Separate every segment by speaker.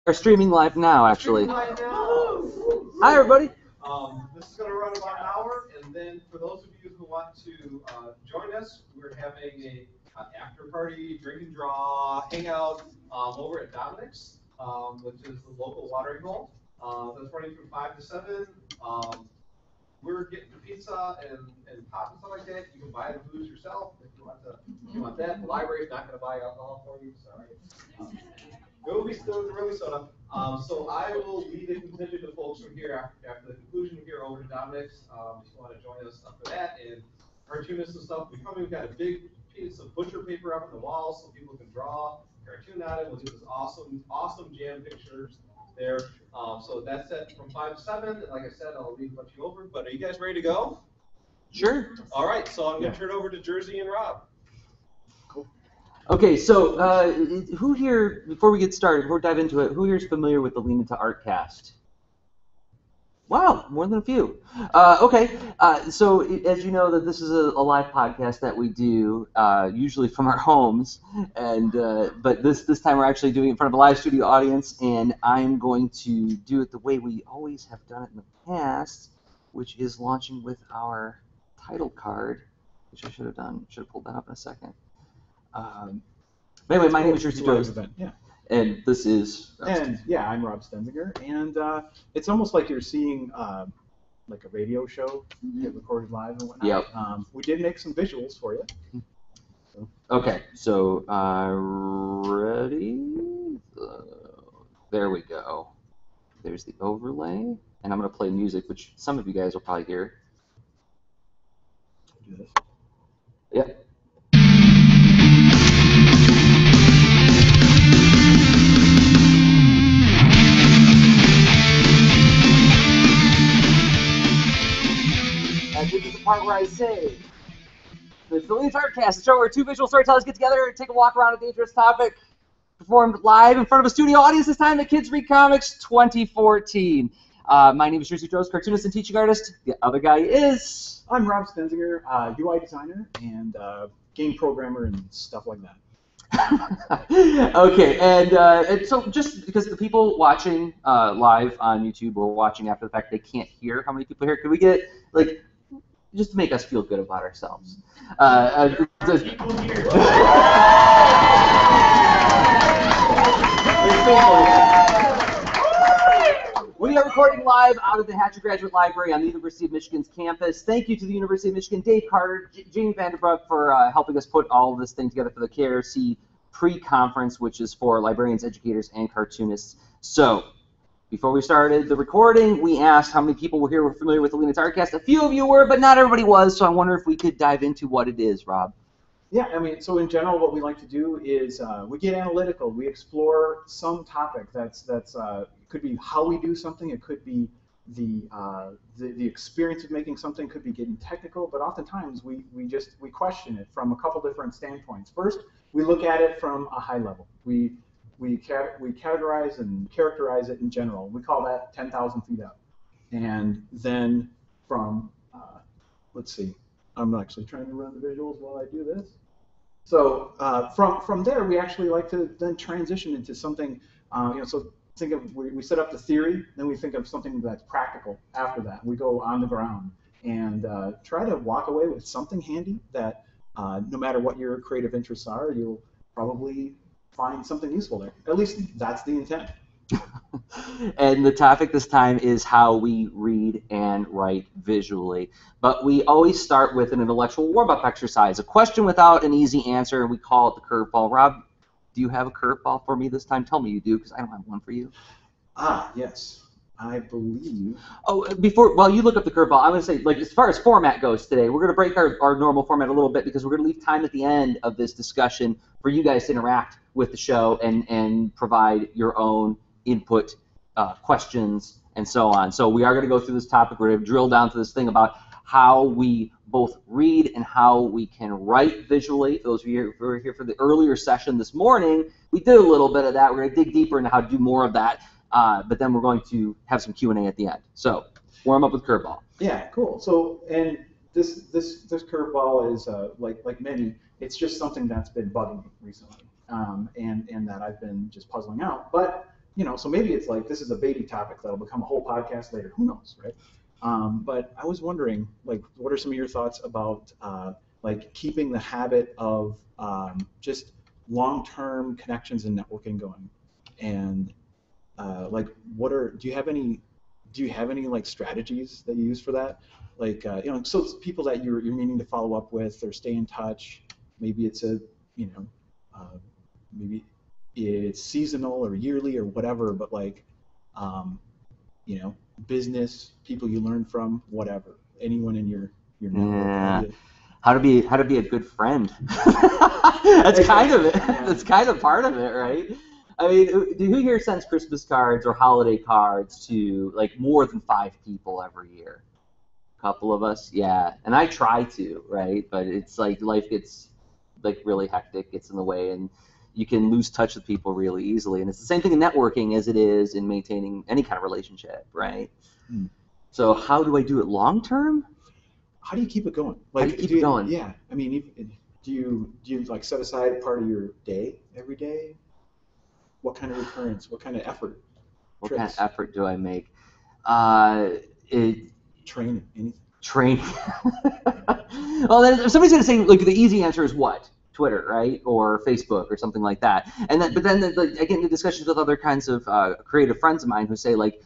Speaker 1: We're streaming live now, actually.
Speaker 2: Right now.
Speaker 1: Hi, everybody.
Speaker 2: This is going to run about an hour, and then for those of you who want to join us, we're having a after party, drink and draw, hangout over at Dominic's, which is the local watering hole. That's running from 5 to 7. We're getting the pizza and pop and stuff like that. You can buy the booze yourself if you want to. If you want that, the library's not going to buy alcohol for you. Sorry. It will be still really soda. So I will lead a contingent of folks from here after the conclusion here over to Dominic's. If you want to join us for that and cartoonists and stuff, we've got a big piece of butcher paper up on the wall so people can draw cartoon on it. We'll do this awesome jam pictures there. So that's it from 5 to 7. And like I said, I'll leave a bunch of you over. But are you guys ready to go?
Speaker 1: Sure.
Speaker 2: All right. So I'm going to turn it over to Jerzy and Rob.
Speaker 1: Okay, so who here, before we get started, before we dive into it, who here is familiar with the Lean Into Artcast? Wow, more than a few. Okay, so as you know, that this is a live podcast that we do usually from our homes, and but this time we're actually doing it in front of a live studio audience, and I'm going to do it the way we always have done it in the past, which is launching with our title card, which I should have done. Should have pulled that up in a second. Anyway, my name is Jerzy,
Speaker 3: yeah.
Speaker 1: And this is...
Speaker 3: And yeah, I'm Rob Stenzinger, and it's almost like you're seeing like a radio show get recorded live and whatnot.
Speaker 1: Yep.
Speaker 3: We did make some visuals for you. So.
Speaker 1: Okay, so ready? There we go. There's the overlay, and I'm going to play music, which some of you guys will probably hear.
Speaker 3: Do this.
Speaker 1: Yep. And this is the part where I say, it's the Lean Into Artcast, the show where two visual storytellers get together and take a walk around a dangerous topic, performed live in front of a studio audience this time at Kids Read Comics 2014. My name is Jerzy Droz, cartoonist and teaching artist. The other guy is...
Speaker 3: I'm Rob Stenzinger, UI designer and game programmer and stuff like that.
Speaker 1: Okay, and so just because the people watching live on YouTube or watching after the fact, they can't hear how many people here, could we get, like, just to make us feel good about ourselves?
Speaker 2: People here.
Speaker 1: We are recording live out of the Hatcher Graduate Library on the University of Michigan's campus. Thank you to the University of Michigan, Dave Carter, Jamie Vanderbroek for helping us put all of this thing together for the KRC pre-conference, which is for librarians, educators, and cartoonists. So, before we started the recording, we asked how many people were familiar with the Lean Into Artcast. A few of you were, but not everybody was, so I wonder if we could dive into what it is, Rob.
Speaker 3: Yeah, I mean, so in general, what we like to do is we get analytical. We explore some topic that's could be how we do something. It could be the experience of making something. Could be getting technical, but oftentimes we question it from a couple different standpoints. First, we look at it from a high level. We categorize and characterize it in general. We call that 10,000 feet up. And then from let's see. I'm actually trying to run the visuals while I do this. So from there, we actually like to then transition into something, so think of, we set up the theory, then we think of something that's practical after that. We go on the ground and try to walk away with something handy that no matter what your creative interests are, you'll probably find something useful there. At least that's the intent.
Speaker 1: And the topic this time is how we read and write visually. But we always start with an intellectual warm-up exercise, a question without an easy answer, and we call it the curveball. Rob, do you have a curveball for me this time? Tell me you do, because I don't have one for you.
Speaker 3: Ah, yes. I believe.
Speaker 1: Oh, while you look up the curveball, I'm going to say, like, as far as format goes today, we're going to break our normal format a little bit because we're going to leave time at the end of this discussion for you guys to interact with the show and provide your own input, questions, and so on. So we are going to go through this topic. We're going to drill down to this thing about how we both read and how we can write visually. For those of you who were here for the earlier session this morning, we did a little bit of that. We're going to dig deeper into how to do more of that, but then we're going to have some Q&A at the end. So warm up with curveball.
Speaker 3: Yeah, cool. So, and this curveball is like many. It's just something that's been bugging me recently, and that I've been just puzzling out. But so maybe it's like this is a baby topic that'll become a whole podcast later. Who knows, right? But I was wondering, like, what are some of your thoughts about like keeping the habit of just long-term connections and networking going, and like, do you have any like strategies that you use for that? Like, so it's people that you're meaning to follow up with or stay in touch. Maybe it's maybe it's seasonal or yearly or whatever, but like, business people you learn from, whatever. Anyone in your network.
Speaker 1: How to be a good friend. That's kind of it.
Speaker 3: Yeah.
Speaker 1: That's kind of part of it, right? I mean, who here sends Christmas cards or holiday cards to like more than 5 people every year? A couple of us, yeah. And I try to, right? But it's like life gets like really hectic, gets in the way, and you can lose touch with people really easily. And it's the same thing in networking as it is in maintaining any kind of relationship, right? So how do I do it long term?
Speaker 3: How do you keep it going? Like,
Speaker 1: how do you keep it going?
Speaker 3: Yeah, I mean, do you like set aside a part of your day every day? What kind of recurrence? What kind of effort?
Speaker 1: What kind of effort do I make?
Speaker 3: Training, anything.
Speaker 1: Training. Well, then if somebody's going to say, like, the easy answer is what? Twitter, right? Or Facebook or something like that. And then, but then I get into discussions with other kinds of creative friends of mine who say, like,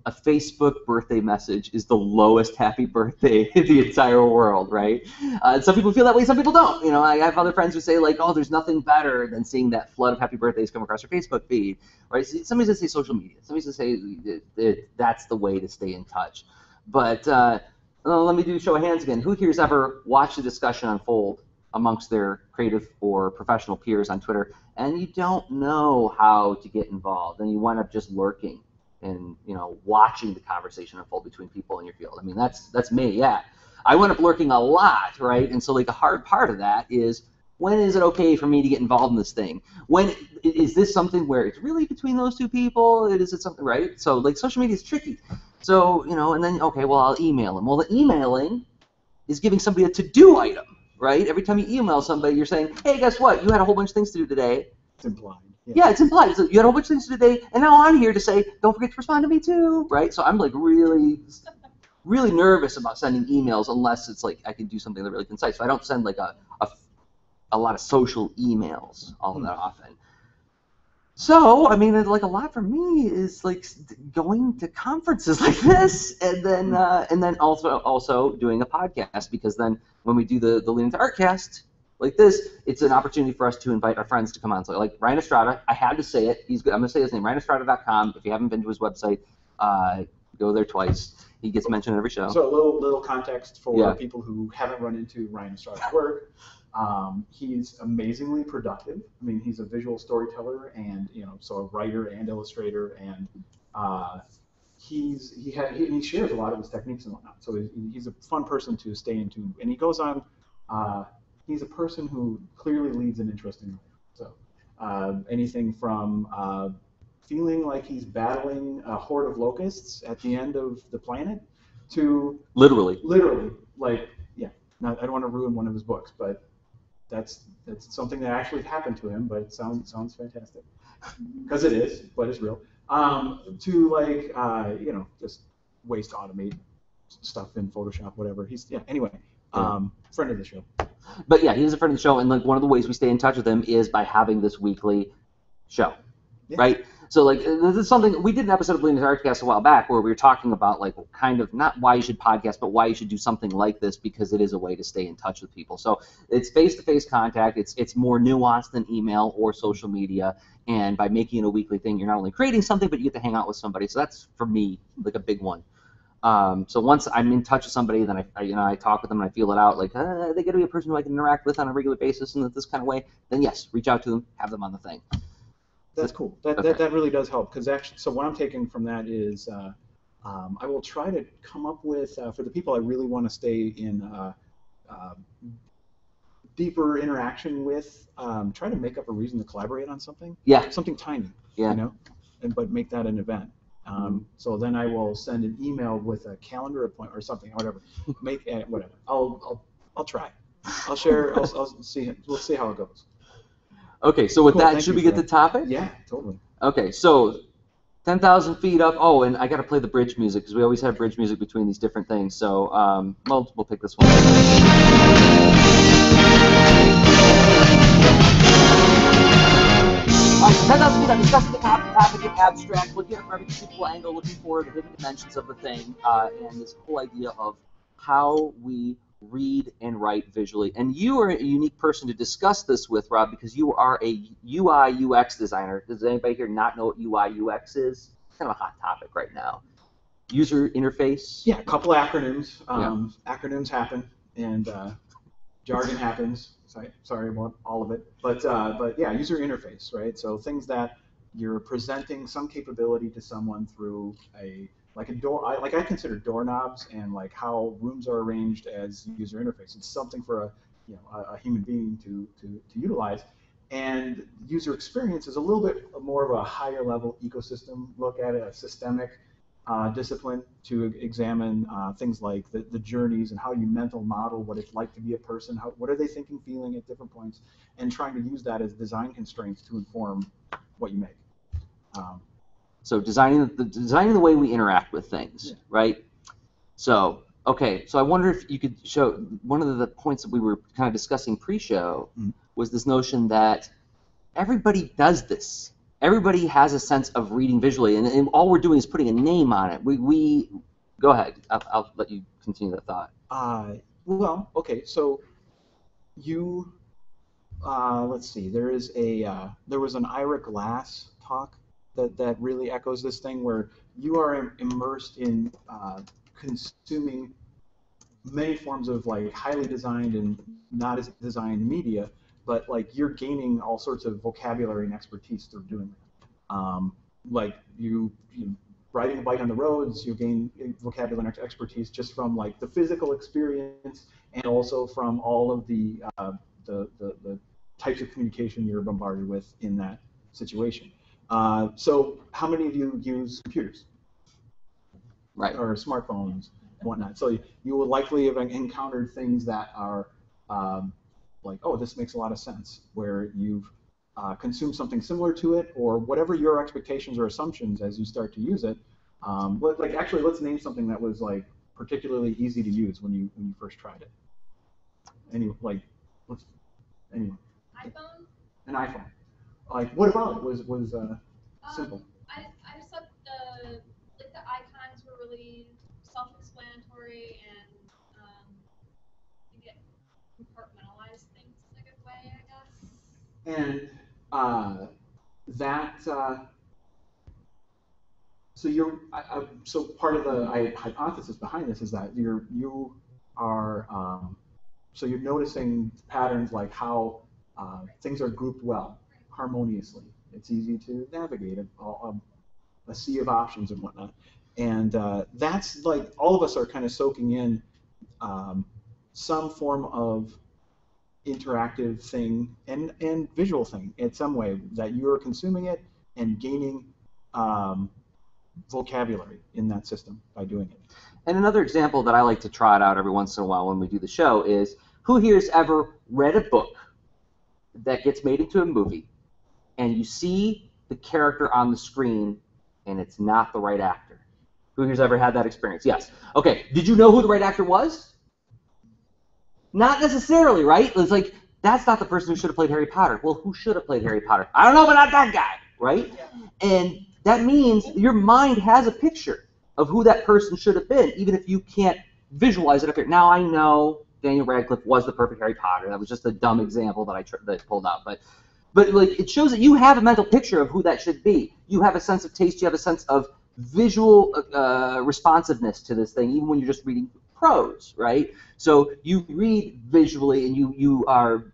Speaker 1: a Facebook birthday message is the lowest happy birthday in the entire world, right? Some people feel that way, some people don't. I have other friends who say, like, oh, there's nothing better than seeing that flood of happy birthdays come across your Facebook feed, right? So somebody's going to say social media. Somebody's going to say that's the way to stay in touch. But let me do show of hands again. Who here's ever watched a discussion unfold amongst their creative or professional peers on Twitter, and you don't know how to get involved, and you wind up just lurking and watching the conversation unfold between people in your field? I mean, that's me. Yeah, I went up lurking a lot, right? And so, like, a hard part of that is, when is it okay for me to get involved in this thing? When is this something where it's really between those two people? Is it something, right? So, like, social media is tricky. So, and then, okay, well, I'll email them. Well, the emailing is giving somebody a to-do item, right? Every time you email somebody, you're saying, hey, guess what? You had a whole bunch of things to do today.
Speaker 3: It's implied.
Speaker 1: Yeah, it's implied. So you had a whole bunch of things to do today, and now I'm here to say, don't forget to respond to me too, right? So I'm like really nervous about sending emails unless it's like I can do something that's really concise. So I don't send like a lot of social emails all that often. So I mean, like, a lot for me is like going to conferences like this, and then also doing a podcast, because then when we do the Lean Into Artcast like this, it's an opportunity for us to invite our friends to come on. So, like, Ryan Estrada, I had to say it. I'm going to say his name, ryanestrada.com. If you haven't been to his website, go there twice. He gets mentioned in every show.
Speaker 3: So a little context for people who haven't run into Ryan Estrada's work. He's amazingly productive. I mean, he's a visual storyteller and, so a writer and illustrator, and he shares a lot of his techniques and whatnot. So he's a fun person to stay in tune. And he goes on. He's a person who clearly leads an interesting life. So anything from feeling like he's battling a horde of locusts at the end of the planet to literally, like, I don't want to ruin one of his books, but that's something that actually happened to him. But it sounds fantastic, because it is, but it's real. To like just ways to automate stuff in Photoshop, whatever. Anyway. Friend of the show.
Speaker 1: But yeah, he's a friend of the show, and like one of the ways we stay in touch with him is by having this weekly show, right? So, like, this is something we did an episode of Lean Into Artcast a while back where we were talking about, like, kind of not why you should podcast, but why you should do something like this, because it is a way to stay in touch with people. So it's face-to-face contact. It's more nuanced than email or social media, and by making it a weekly thing, you're not only creating something, but you get to hang out with somebody. So that's, for me, like, a big one. So once I'm in touch with somebody, then I talk with them and I feel it out, like, they got to be a person who I can interact with on a regular basis in this kind of way. Then yes, reach out to them, have them on the thing.
Speaker 3: That's cool. That really does help, because actually, so what I'm taking from that is I will try to come up with, for the people I really want to stay in deeper interaction with, try to make up a reason to collaborate on something.
Speaker 1: Yeah.
Speaker 3: Something tiny.
Speaker 1: Yeah.
Speaker 3: But make that an event. So then I will send an email with a calendar appointment or something, whatever. Whatever. I'll try. I'll share. I'll see. We'll see how it goes.
Speaker 1: Okay. So with that, should we get the topic?
Speaker 3: Yeah, totally.
Speaker 1: Okay. So 10,000 feet up. Oh, and I got to play the bridge music because we always have bridge music between these different things. So, well, we'll pick this one. 10,000 feet up, discussing the topic in abstract, looking at it from every conceivable angle, looking for the hidden dimensions of the thing, and this whole idea of how we read and write visually. And you are a unique person to discuss this with, Rob, because you are a UI UX designer. Does anybody here not know what UI UX is? It's kind of a hot topic right now. User interface?
Speaker 3: Yeah, a couple acronyms. Acronyms happen, and jargon happens. Sorry about all of it, but yeah, user interface, right? So things that you're presenting some capability to someone through like a door. I consider doorknobs and like how rooms are arranged as user interface. It's something for a human being to utilize. And user experience is a little bit more of a higher level ecosystem look at it, a systemic discipline to examine things like the journeys and how you mental model what it's like to be a person, what are they thinking, feeling at different points, and trying to use that as design constraints to inform what you make.
Speaker 1: So designing the way we interact with things, right? So, okay, so I wonder if you could show, one of the points that we were kind of discussing pre-show was this notion that everybody does this. Everybody has a sense of reading visually, and all we're doing is putting a name on it. We go ahead. I'll let you continue that thought.
Speaker 3: Well, okay, so you, let's see. There was an Ira Glass talk that really echoes this thing where you are immersed in consuming many forms of like highly designed and not as designed media, but like you're gaining all sorts of vocabulary and expertise through doing that. Like you riding a bike on the roads, you gain vocabulary and expertise just from like the physical experience and also from all of the types of communication you're bombarded with in that situation. So how many of you use computers?
Speaker 1: Right.
Speaker 3: Or smartphones and whatnot. So you will likely have encountered things that are like, oh, this makes a lot of sense, where you've consumed something similar to it, or whatever your expectations or assumptions as you start to use it. Like actually, let's name something that was like particularly easy to use when you first tried it. Anyone?
Speaker 4: iPhone.
Speaker 3: An iPhone. Like, what about it was simple?
Speaker 4: I just thought the icons were really self-explanatory, and you get compartmentalize things in a good way, I guess.
Speaker 3: And so part of the hypothesis behind this is that you are so you're noticing patterns like how things are grouped well, harmoniously. It's easy to navigate a sea of options and whatnot. And that's like all of us are kind of soaking in some form of interactive thing and visual thing in some way that you're consuming it and gaining vocabulary in that system by doing it.
Speaker 1: And another example that I like to trot out every once in a while when we do the show is, who here's ever read a book that gets made into a movie and you see the character on the screen and it's not the right actor? Who here's ever had that experience? Yes. Okay, did you know who the right actor was? Not necessarily, right? It's like, that's not the person who should have played Harry Potter. Well, who should have played Harry Potter? I don't know, but not that guy, right? Yeah. And that means your mind has a picture of who that person should have been, even if you can't visualize it up here. Now I know Daniel Radcliffe was the perfect Harry Potter. That was just a dumb example that I pulled out, but like, it shows that you have a mental picture of who that should be. You have a sense of taste. You have a sense of visual responsiveness to this thing, even when you're just reading prose, right? So you read visually, and you are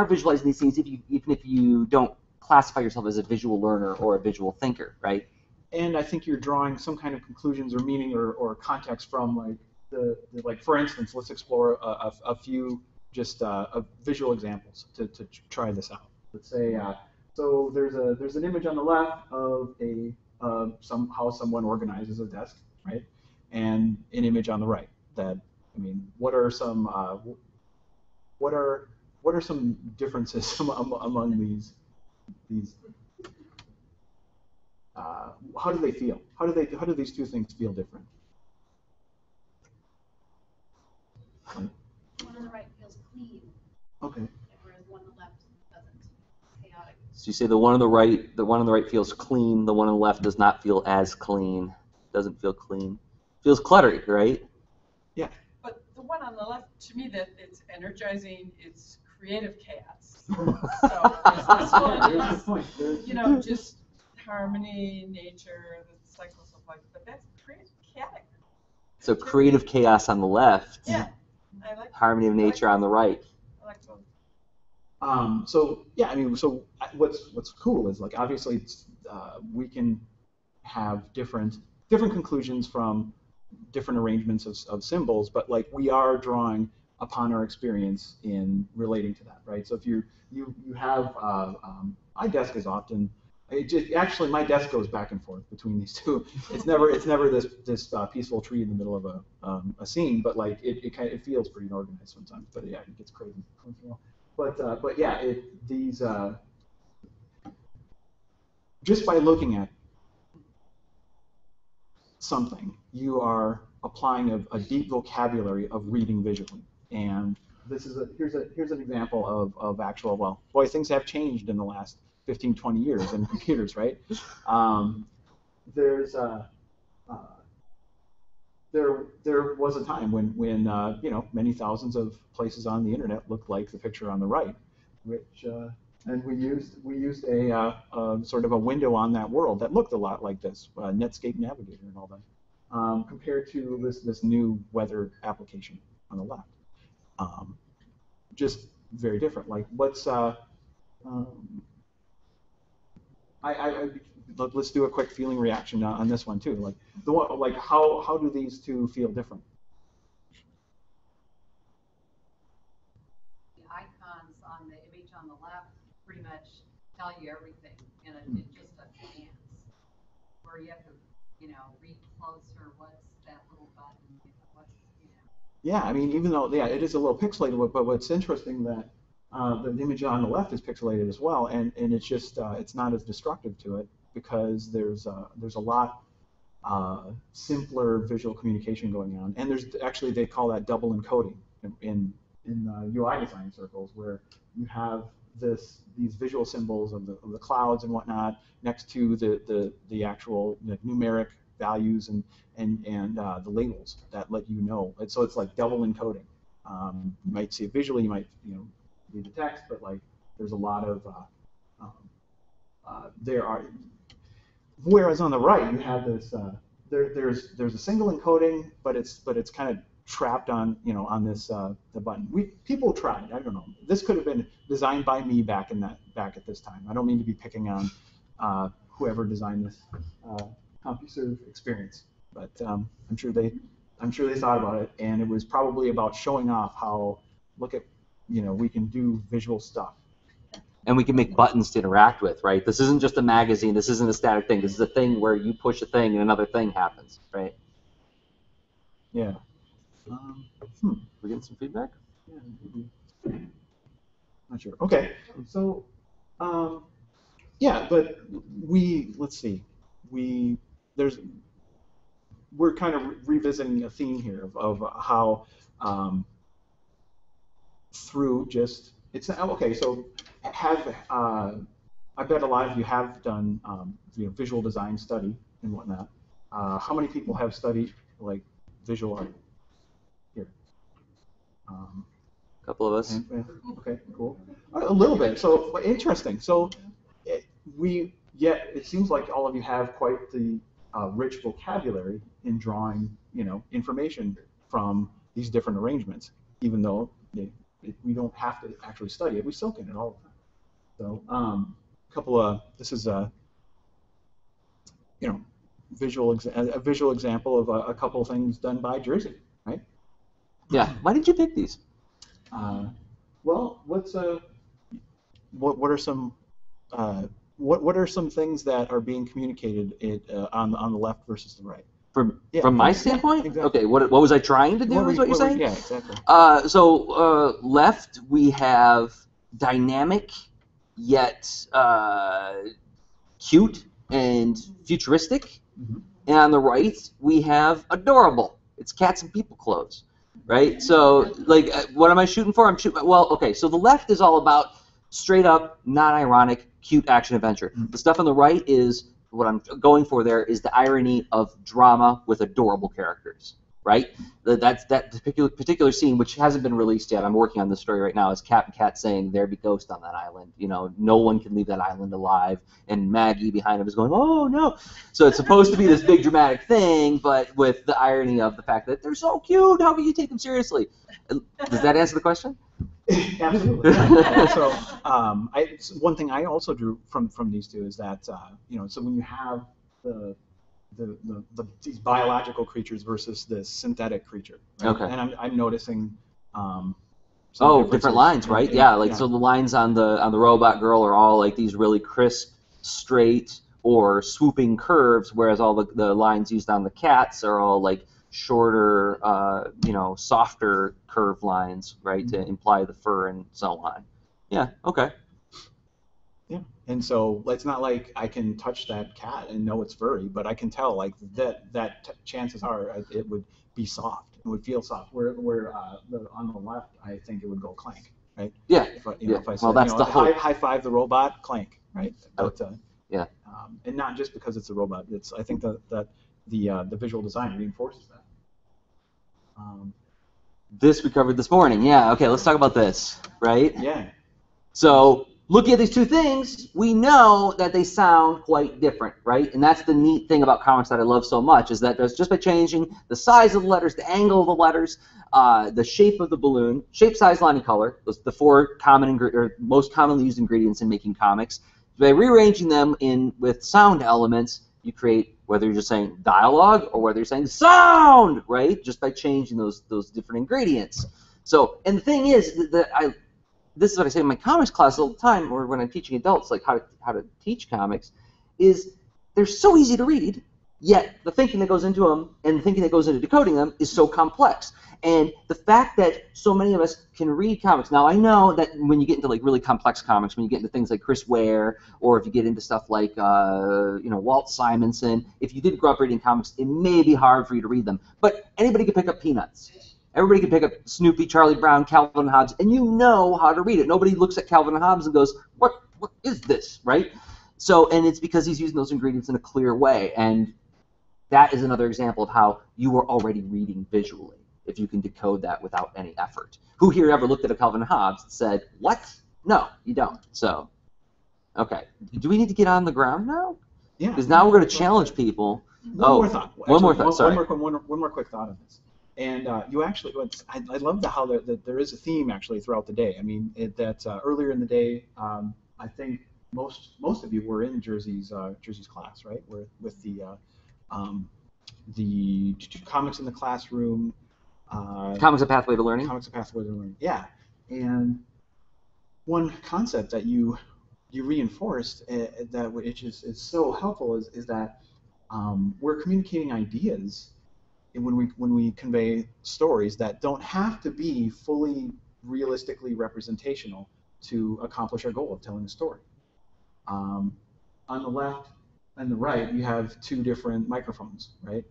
Speaker 1: visualizing these things, even if you don't classify yourself as a visual learner or a visual thinker, right?
Speaker 3: And I think you're drawing some kind of conclusions or meaning or context from like for instance, let's explore a few just visual examples to try this out. Let's say so there's an image on the left of how someone organizes a desk, right? And an image on the right. What are some differences among these how do they feel? How do these two things feel different?
Speaker 4: One on the right feels clean,
Speaker 3: Okay.
Speaker 4: whereas one on the left doesn't. Chaotic.
Speaker 1: So you say the one on the right feels clean. The one on the left does not feel as clean. Doesn't feel clean. Feels cluttered, right?
Speaker 3: Yeah.
Speaker 5: But the one on the left, to me, that it's energizing, it's creative chaos. So this one is, you know, just harmony, nature, the cycles of life, but that's creative chaotic.
Speaker 1: So creative chaos on the left.
Speaker 5: Yeah, I like
Speaker 1: Harmony of nature on the right.
Speaker 5: I like both.
Speaker 3: So yeah, I mean, so what's cool is like obviously we can have different conclusions from different arrangements of symbols, but like we are drawing upon our experience in relating to that, right? So if you have my desk is often actually my desk goes back and forth between these two. It's never this peaceful tree in the middle of a scene, but like it feels pretty organized sometimes. But yeah, it gets crazy once in a while. But yeah, these just by looking at something, you are applying a deep vocabulary of reading visually. And this is here's an example of actual, well, boy, things have changed in the last 15, 20 years in computers, right? There was a time when you know, many thousands of places on the internet looked like the picture on the right, which and we used a sort of a window on that world that looked a lot like this, Netscape Navigator and all that, compared to this new weather application on the left. Just very different. Like what's let's do a quick feeling reaction on this one too. Like how do these two feel different?
Speaker 6: The icons on the image on the left pretty much tell you everything in just a glance. Where you have to, you know, read closer. What's that little button? What's, you know.
Speaker 3: Yeah, I mean, even though it is a little pixelated, but what's interesting that the image on the left is pixelated as well, and it's just it's not as destructive to it because there's a lot simpler visual communication going on, and there's actually they call that double encoding in UI design circles, where you have these visual symbols of the clouds and whatnot next to the actual numeric values and the labels that let you know. And so it's like double encoding. You might see it visually, you might read the text, but like there's a lot of whereas on the right you have this there's a single encoding, but it's kind of trapped on on this the button. People tried. I don't know. This could have been designed by me back at this time. I don't mean to be picking on whoever designed this CompuServe experience, but I'm sure they thought about it, and it was probably about showing off how look at we can do visual stuff.
Speaker 1: And we can make buttons to interact with, right? This isn't just a magazine. This isn't a static thing. This is a thing where you push a thing and another thing happens, right?
Speaker 3: Yeah.
Speaker 1: We're getting some feedback?
Speaker 3: Yeah, maybe. Not sure. Okay. So, yeah, but let's see. We're kind of revisiting a theme here of how through just it's okay. So I bet a lot of you have done visual design study and whatnot. How many people have studied like visual art here?
Speaker 1: A couple of us.
Speaker 3: Okay, cool. A little bit. So interesting. So it seems like all of you have quite the rich vocabulary in drawing information from these different arrangements, even though we don't have to actually study it. We soak in it all the time. So this is a visual example of a couple of things done by Jerzy, right?
Speaker 1: Yeah. Why did you pick these?
Speaker 3: Well, what are some what are some things that are being communicated on the left versus the right?
Speaker 1: From my standpoint?
Speaker 3: Exactly.
Speaker 1: Okay, what was I trying to do is what you're saying?
Speaker 3: Yeah, exactly.
Speaker 1: So left, we have dynamic yet cute and futuristic.
Speaker 3: Mhm.
Speaker 1: And on the right, we have adorable. It's cats and people clothes, right? So, like, what am I shooting for? I'm shooting. Well, okay. So the left is all about straight up, non-ironic, cute action adventure. The stuff on the right is what I'm going for. There is the irony of drama with adorable characters, right? That's that particular scene, which hasn't been released yet. I'm working on this story right now. Is Captain Cat saying there be ghosts on that island? You know, no one can leave that island alive. And Maggie behind him is going, oh no. So it's supposed to be this big dramatic thing, but with the irony of the fact that they're so cute. How can you take them seriously? Does that answer the question?
Speaker 3: Absolutely. Yeah. So, one thing I also drew from these two is that you know, so when you have these biological creatures versus this synthetic creature, right?
Speaker 1: Okay.
Speaker 3: And I'm noticing. Some
Speaker 1: different
Speaker 3: differences
Speaker 1: lines, right? Yeah, like so the lines on the robot girl are all like these really crisp, straight or swooping curves, whereas all the lines used on the cats are all like shorter, you know, softer curved lines, right, to imply the fur and so on. Yeah. Okay.
Speaker 3: Yeah, and so it's not like I can touch that cat and know it's furry, but I can tell like that chances are it would be soft. It would feel soft. Where on the left, I think it would go clank, right?
Speaker 1: Yeah.
Speaker 3: If I,
Speaker 1: Yeah.
Speaker 3: if I said,
Speaker 1: Well, that's the hope.
Speaker 3: high five the robot, clank, right? But,
Speaker 1: yeah.
Speaker 3: And not just because it's a robot. It's I think that the visual design reinforces that.
Speaker 1: This we covered this morning. Yeah. Okay. Let's talk about this, right?
Speaker 3: Yeah.
Speaker 1: So looking at these two things, we know that they sound quite different, right? And that's the neat thing about comics that I love so much, is that there's just by changing the size of the letters, the angle of the letters, the shape of the balloon, shape, size, line, and color, those the four common or most commonly used ingredients in making comics. By rearranging them in with sound elements, you create, whether you're just saying dialogue or whether you're saying sound, right? Just by changing those different ingredients. So, and the thing is that this is what I say in my comics class all the time, or when I'm teaching adults, like how to teach comics, is they're so easy to read, yet the thinking that goes into them and the thinking that goes into decoding them is so complex. And the fact that so many of us can read comics, now I know that when you get into like really complex comics, when you get into things like Chris Ware, or if you get into stuff like you know, Walt Simonson, if you didn't grow up reading comics, it may be hard for you to read them. But anybody can pick up Peanuts. Everybody can pick up Snoopy, Charlie Brown, Calvin and Hobbes, and you know how to read it. Nobody looks at Calvin and Hobbes and goes, what is this, right? So, and it's because he's using those ingredients in a clear way, and that is another example of how you are already reading visually, if you can decode that without any effort. Who here ever looked at a Calvin and Hobbes and said, what? No, you don't. So, okay. Do we need to get on the ground now?
Speaker 3: Yeah.
Speaker 1: Because now we're going to challenge people.
Speaker 3: One more thought.
Speaker 1: One more thought, sorry.
Speaker 3: One more quick thought on this. And you actually, I love how there is a theme actually throughout the day. I mean, earlier in the day, I think most of you were in Jerzy's class, right? With the comics in the classroom.
Speaker 1: Comics a Pathway to Learning.
Speaker 3: Comics a Pathway to Learning. Yeah. And one concept that you reinforced that which is so helpful is that we're communicating ideas when we convey stories that don't have to be fully realistically representational to accomplish our goal of telling a story. On the left and the right, you have two different microphones, right?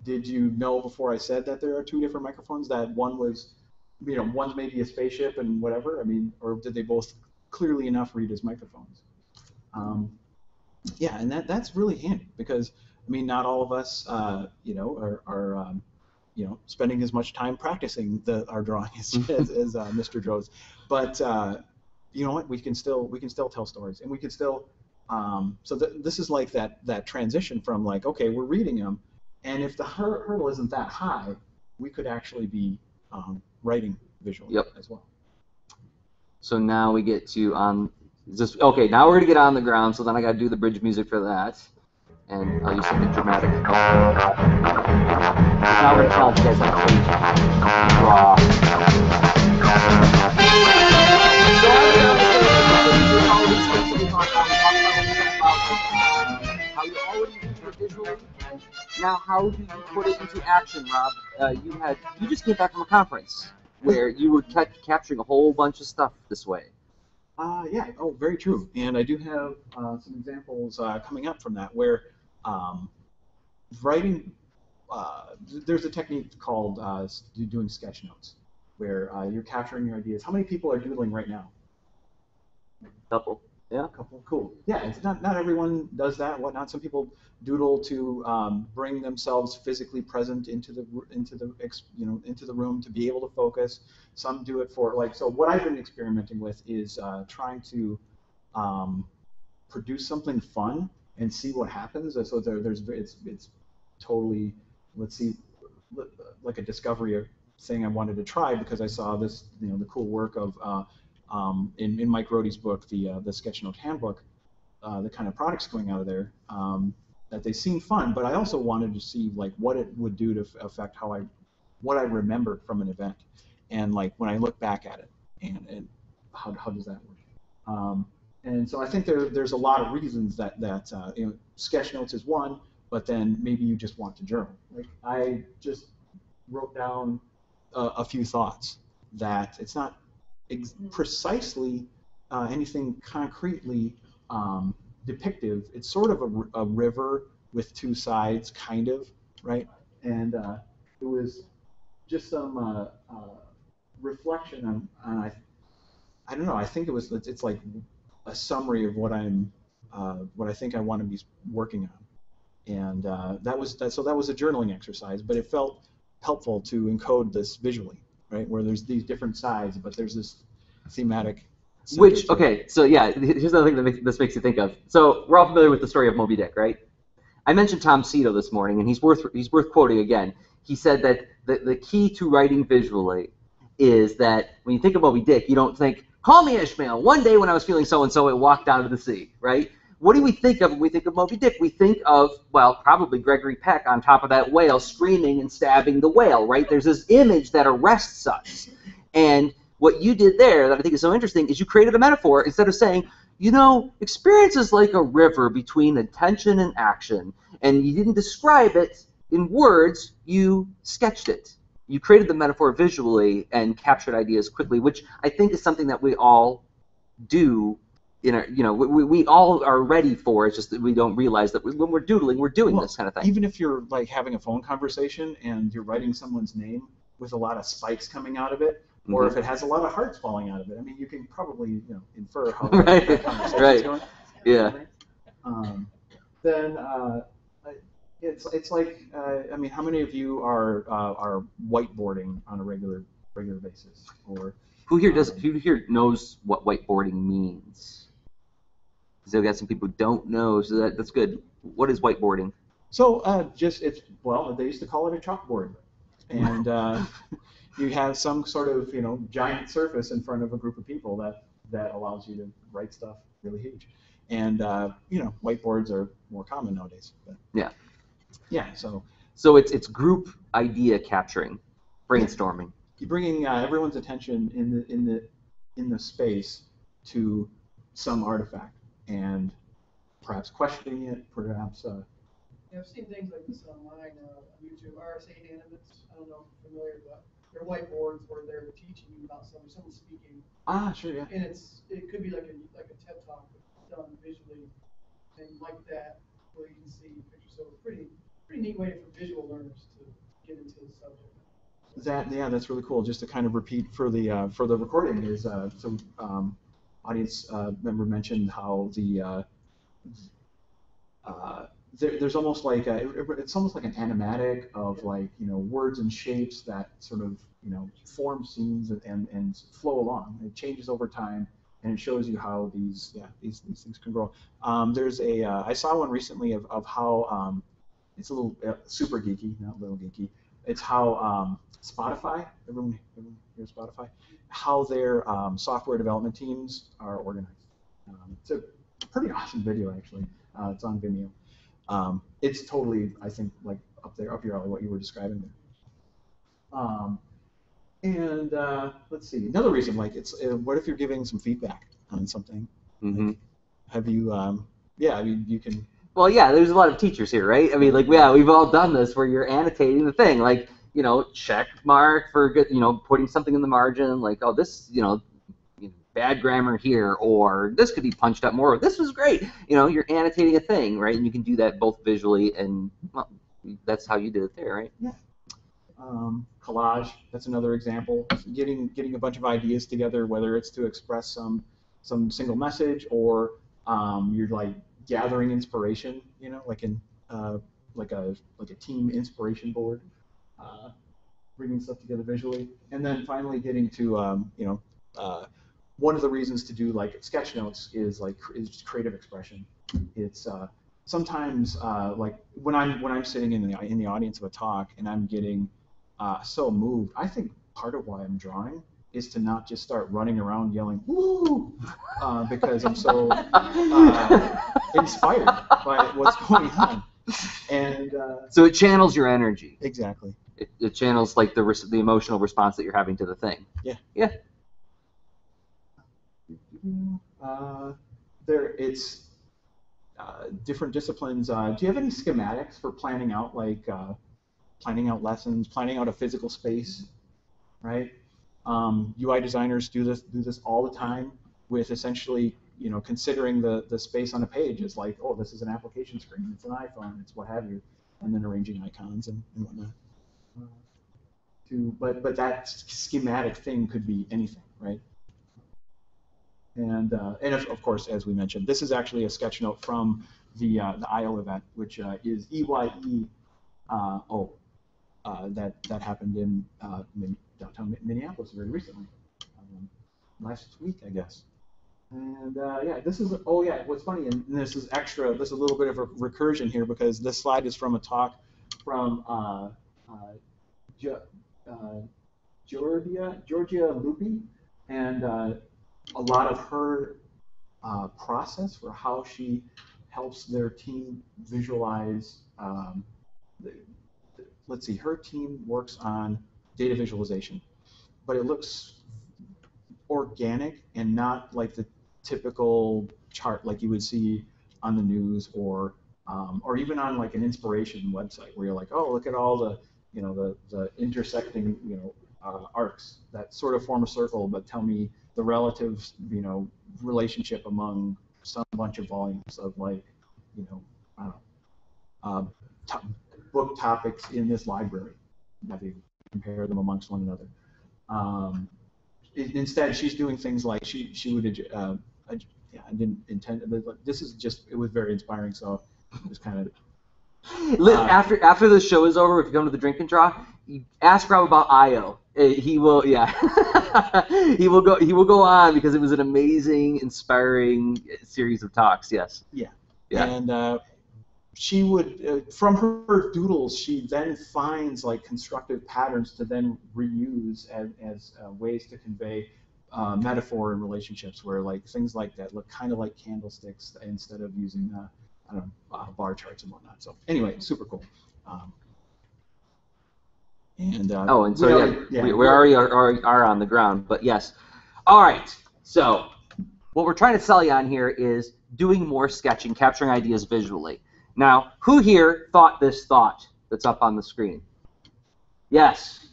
Speaker 3: Did you know before I said that there are two different microphones, that one was, you know, one's maybe a spaceship and whatever? I mean, or did they both clearly enough read as microphones? Yeah, and that's really handy because, I mean, not all of us, you know, are you know, spending as much time practicing our drawing as Mr. Droz, but you know what? We can still tell stories, and we can still. So this is like that transition from like, okay, we're reading them, and if the hurdle isn't that high, we could actually be writing visually as well.
Speaker 1: So now we get to okay, now we're gonna get on the ground. So then I got to do the bridge music for that. And I'll use something dramatic. Now we're going to challenge you guys how to draw. How you already read it visually. Now, how do you put it into action, Rob? You just came back from a conference where you were capturing a whole bunch of stuff this way.
Speaker 3: Yeah. Oh, very true. And I do have some examples coming up from that where writing. There's a technique called doing sketch notes, where you're capturing your ideas. How many people are doodling right now?
Speaker 1: Couple. Yeah.
Speaker 3: Couple. Cool. Yeah. It's not everyone does that. Whatnot. Some people doodle to bring themselves physically present into the room to be able to focus. Some do it for like. So what I've been experimenting with is trying to produce something fun and see what happens. So it's totally, let's see, like a discovery thing I wanted to try because I saw this, the cool work of in Mike Rohde's book, the Sketchnote Handbook, the kind of products going out of there that they seemed fun, but I also wanted to see like what it would do to affect what I remembered from an event, and like when I look back at it, and how does that work? And so I think there's a lot of reasons that sketch notes is one, but then maybe you just want to journal. Like I just wrote down a few thoughts that it's not precisely anything concretely depictive. It's sort of a river with two sides, kind of, right? And it was just some reflection on I don't know. I think it's like a summary of what I think I want to be working on, and that was a journaling exercise, but it felt helpful to encode this visually, right? Where there's these different sides, but there's this thematic.
Speaker 1: Okay, so yeah, here's another thing that this makes you think of. So we're all familiar with the story of Moby Dick, right? I mentioned Tom Cito this morning, and he's worth quoting again. He said that the key to writing visually is that when you think of Moby Dick, you don't think, call me Ishmael. One day when I was feeling so-and-so, I walked down to the sea, right? What do we think of when we think of Moby Dick? We think of, well, probably Gregory Peck on top of that whale screaming and stabbing the whale, right? There's this image that arrests us. And what you did there that I think is so interesting is you created a metaphor instead of saying, experience is like a river between attention and action. And you didn't describe it in words, you sketched it. You created the metaphor visually and captured ideas quickly, which I think is something that we all do. We all are ready for. It's just that we don't realize that when we're doodling, we're doing this kind of thing.
Speaker 3: Even if you're like having a phone conversation and you're writing someone's name with a lot of spikes coming out of it, or if it has a lot of hearts falling out of it, I mean, you can probably infer how that conversation is going.
Speaker 1: Yeah.
Speaker 3: Then it's like I mean, how many of you are whiteboarding on a regular basis, or
Speaker 1: who here knows what whiteboarding means? Because I've got some people who don't know, so that's good. What is whiteboarding?
Speaker 3: So they used to call it a chalkboard, and you have some sort of giant surface in front of a group of people that allows you to write stuff really huge, and whiteboards are more common nowadays. But yeah. So
Speaker 1: it's group idea capturing, brainstorming.
Speaker 3: You're bringing everyone's attention in the space to some artifact and perhaps questioning it, perhaps.
Speaker 7: I've seen things like this online on YouTube. RSA Animates, I don't know if you're familiar, but they're whiteboards where they're teaching you about something, someone's speaking.
Speaker 3: Sure, yeah.
Speaker 7: And it could be like a TED talk done visually, and like that, where you can see pictures. So pretty neat way for visual learners to get into the subject.
Speaker 3: That's really cool. Just to kind of repeat for the recording is audience member mentioned how there's almost like it's almost like an animatic of words and shapes that sort of form scenes and flow along. It changes over time, and it shows you how these things can grow. There's I saw one recently of how it's a little super geeky, not little geeky. It's how Spotify, everyone hear Spotify, how their software development teams are organized. It's a pretty awesome video, actually. It's on Vimeo. It's totally, I think, like up your alley, what you were describing there. Let's see, another reason, like what if you're giving some feedback on something?
Speaker 1: Mm-hmm.
Speaker 3: Like, have you? I mean, you can.
Speaker 1: Well, yeah, there's a lot of teachers here, right? I mean, we've all done this where you're annotating the thing, like, check mark for good, putting something in the margin, like, oh, this, bad grammar here, or this could be punched up more, or this was great. You know, you're annotating a thing, right? And you can do that both visually and, well, that's how you did it there, right?
Speaker 3: Yeah. Collage, that's another example. Getting a bunch of ideas together, whether it's to express some single message, or you're like gathering inspiration, you know, like in like a team inspiration board, bringing stuff together visually, and then finally getting to one of the reasons to do like sketch notes is creative expression. It's sometimes like when I'm sitting in the audience of a talk and I'm getting so moved, I think part of why I'm drawing is to not just start running around yelling "woo" because I'm so inspired by what's going on. And
Speaker 1: so it channels your energy.
Speaker 3: Exactly.
Speaker 1: It channels like the emotional response that you're having to the thing.
Speaker 3: Yeah.
Speaker 1: Yeah.
Speaker 3: It's different disciplines. Do you have any schematics for planning out planning out lessons, planning out a physical space, right? UI designers do this all the time with essentially, you know, considering the space on a page as like, oh, this is an application screen, it's an iPhone, it's what have you, and then arranging icons and whatnot. But that schematic thing could be anything, right? And of course, as we mentioned, this is actually a sketch note from the IO event, which is EYE. That happened in downtown Minneapolis very recently, last week, I guess. And yeah, this is what's funny, and this is extra. There's a little bit of a recursion here because this slide is from a talk from Georgia Lupi, and a lot of her process for how she helps their team visualize. Let's see, her team works on data visualization, but it looks organic and not like the typical chart like you would see on the news or even on like an inspiration website where you're like, oh, look at all the the intersecting arcs that sort of form a circle, but tell me the relative relationship among some bunch of volumes of like I don't know, book topics in this library. Have you compare them amongst one another? Instead, she's doing things like she would. I didn't intend, but this is just, it was very inspiring. So it was kind of.
Speaker 1: After the show is over, if you come to the drink and draw, ask Rob about IO. He will, yeah. he will go on because it was an amazing, inspiring series of talks. Yes. Yeah. Yeah.
Speaker 3: And she would, from her doodles, she then finds like constructive patterns to then reuse as ways to convey metaphor in relationships, where like things like that look kind of like candlesticks instead of using I don't know, bar charts and whatnot. So anyway, super cool.
Speaker 1: And so we already are on the ground, but yes. All right. So what we're trying to sell you on here is doing more sketching, capturing ideas visually. Now, who here thought this thought that's up on the screen? Yes.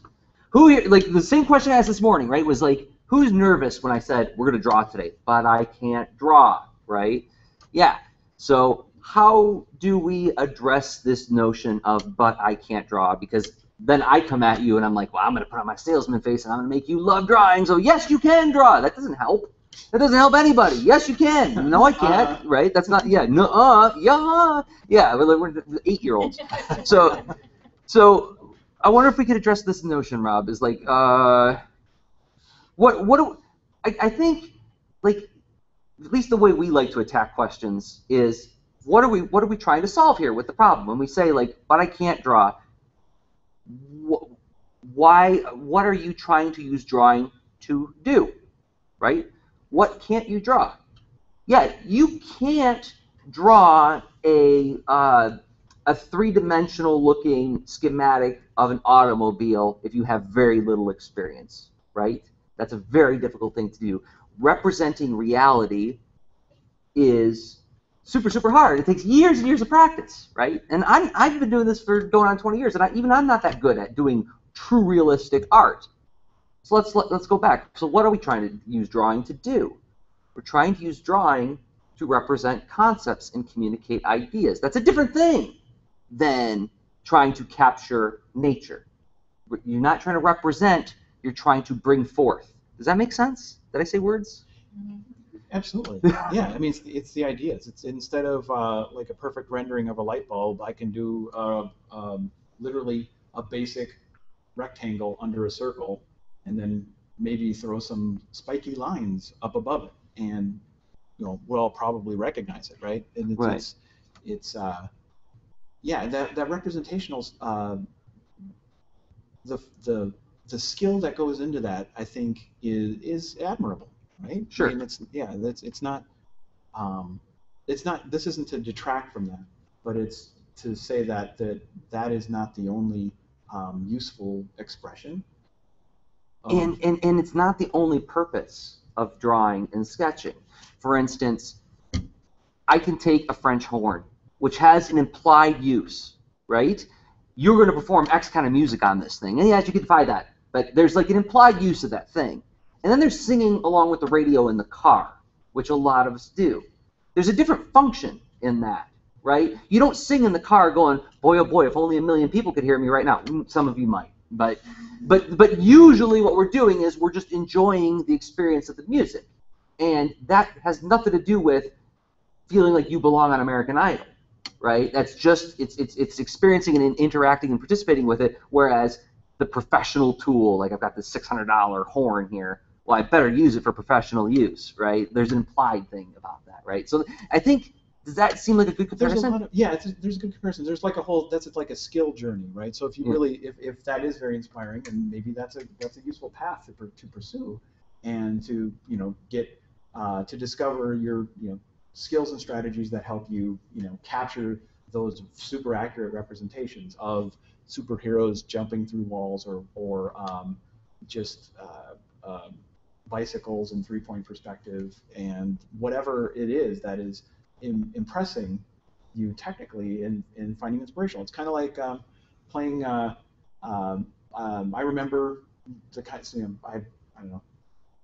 Speaker 1: Who here, like the same question I asked this morning, right? Was like, who's nervous when I said we're going to draw today, but I can't draw, right? Yeah. So how do we address this notion of but I can't draw? Because then I come at you and I'm like, well, I'm going to put on my salesman face and I'm going to make you love drawing. So yes, you can draw. That doesn't help. That doesn't help anybody. Yes, you can. No, I can't. Right? That's not. Yeah. No. Yeah. Yeah. We're 8-year-olds. So I wonder if we could address this notion, Rob. Is like, I think, like, at least the way we like to attack questions is, what are we trying to solve here with the problem? When we say like, but I can't draw. What are you trying to use drawing to do? Right? What can't you draw? Yeah, you can't draw a three-dimensional looking schematic of an automobile if you have very little experience, right? That's a very difficult thing to do. Representing reality is super, super hard. It takes years and years of practice, right? And I've been doing this for going on 20 years, and I'm not that good at doing true realistic art. So let's go back. So what are we trying to use drawing to do? We're trying to use drawing to represent concepts and communicate ideas. That's a different thing than trying to capture nature. You're not trying to represent, you're trying to bring forth. Does that make sense? Did I say words?
Speaker 3: Absolutely. Yeah, I mean, it's the ideas. It's instead of like a perfect rendering of a light bulb, I can do literally a basic rectangle under a circle, and then maybe throw some spiky lines up above it, and we'll all probably recognize it, right? And it's,
Speaker 1: Right.
Speaker 3: yeah, that representational the skill that goes into that, I think, is admirable, right?
Speaker 1: Sure.
Speaker 3: I mean, it's not this isn't to detract from that, but it's to say that is not the only useful expression.
Speaker 1: And it's not the only purpose of drawing and sketching. For instance, I can take a French horn, which has an implied use, right? You're going to perform X kind of music on this thing. And yes, you can find that. But there's like an implied use of that thing. And then there's singing along with the radio in the car, which a lot of us do. There's a different function in that, right? You don't sing in the car going, boy, oh boy, if only 1 million people could hear me right now. Some of you might. But usually what we're doing is we're just enjoying the experience of the music. And that has nothing to do with feeling like you belong on American Idol, right? That's just, it's experiencing and interacting and participating with it, whereas the professional tool, like I've got this $600 horn here, well, I better use it for professional use, right? There's an implied thing about that, right? So I think, does that seem like a good comparison?
Speaker 3: There's a good comparison. There's like that's like a skill journey, right? So if you really, if that is very inspiring, and maybe that's a useful path to pursue, and to get to discover your skills and strategies that help you capture those super accurate representations of superheroes jumping through walls, or just bicycles in 3-point perspective, and whatever it is that is impressing you technically and finding inspirational. It's kind of like playing. I remember the kind. I don't know.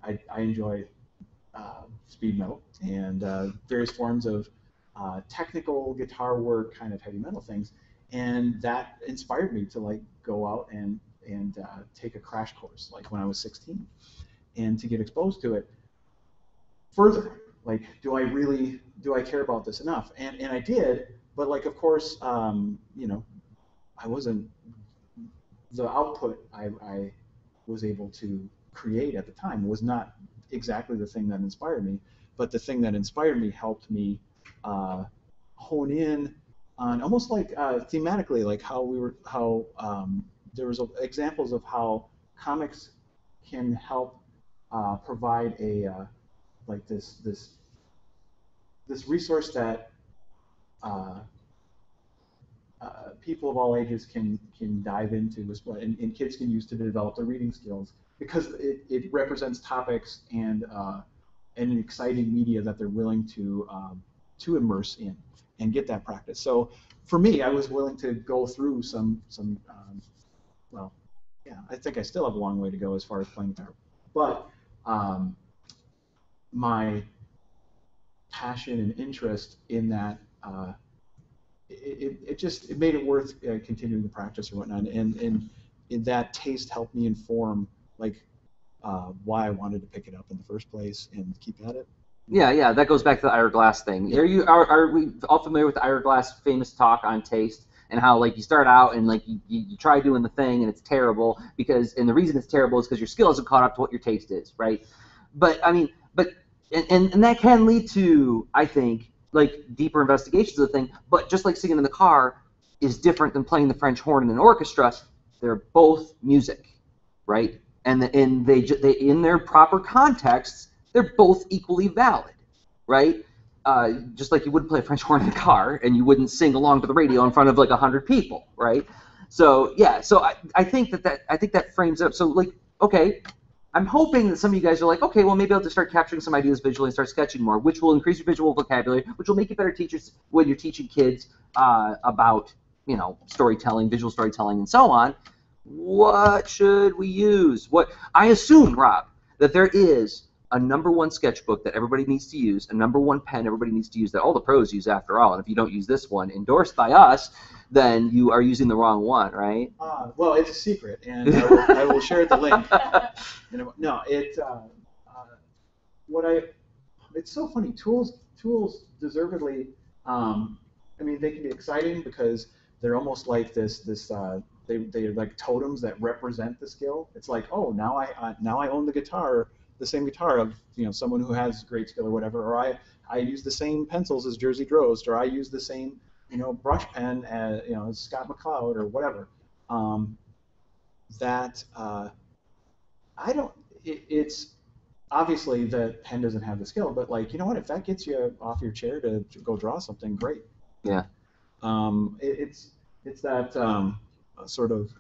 Speaker 3: I enjoy speed metal and various forms of technical guitar work, kind of heavy metal things, and that inspired me to like go out and take a crash course, like when I was 16, and to get exposed to it further. Like, do I care about this enough? And I did, but like, of course, I wasn't, the output I was able to create at the time was not exactly the thing that inspired me, but the thing that inspired me helped me hone in on almost like thematically, like how there was examples of how comics can help provide a like this resource that people of all ages can dive into, and kids can use to develop their reading skills, because it represents topics and an exciting media that they're willing to immerse in and get that practice. So for me, I was willing to go through some well, yeah, I think I still have a long way to go as far as playing guitar, but my passion and interest in that, it made it worth continuing the practice or whatnot, and that taste helped me inform like why I wanted to pick it up in the first place and keep at it.
Speaker 1: Yeah, that goes back to the Hourglass thing.
Speaker 3: Yeah.
Speaker 1: Are we all familiar with the Hourglass famous talk on taste, and how like you start out and like you try doing the thing and it's terrible and the reason it's terrible is because your skill hasn't caught up to what your taste is, right? But I mean, and that can lead to, I think, like deeper investigations of the thing. But just like singing in the car is different than playing the French horn in an orchestra. They're both music, right? And they in their proper contexts, they're both equally valid, right? Just like you wouldn't play a French horn in a car, and you wouldn't sing along to the radio in front of like 100 people, right? So yeah, so I think that frames up. So like, okay, I'm hoping that some of you guys are like, okay, well maybe I'll just start capturing some ideas visually and start sketching more, which will increase your visual vocabulary, which will make you better teachers when you're teaching kids about storytelling, visual storytelling, and so on. What should we use? What I assume, Rob, that there is a #1 sketchbook that everybody needs to use, a #1 pen everybody needs to use that all the pros use after all. And if you don't use this one, endorsed by us, then you are using the wrong one, right?
Speaker 3: Well, it's a secret, and I will share the link. No, it's so funny. Tools deservedly. I mean, they can be exciting because they're almost like they're like totems that represent the skill. It's like, oh, now I own the same guitar of someone who has great skill or whatever, or I use the same pencils as Jerzy Drozd, or I use the same brush pen as as Scott McCloud or whatever. I don't. It's obviously the pen doesn't have the skill, but like what, if that gets you off your chair to go draw something, great.
Speaker 1: Yeah.
Speaker 3: It's that sort of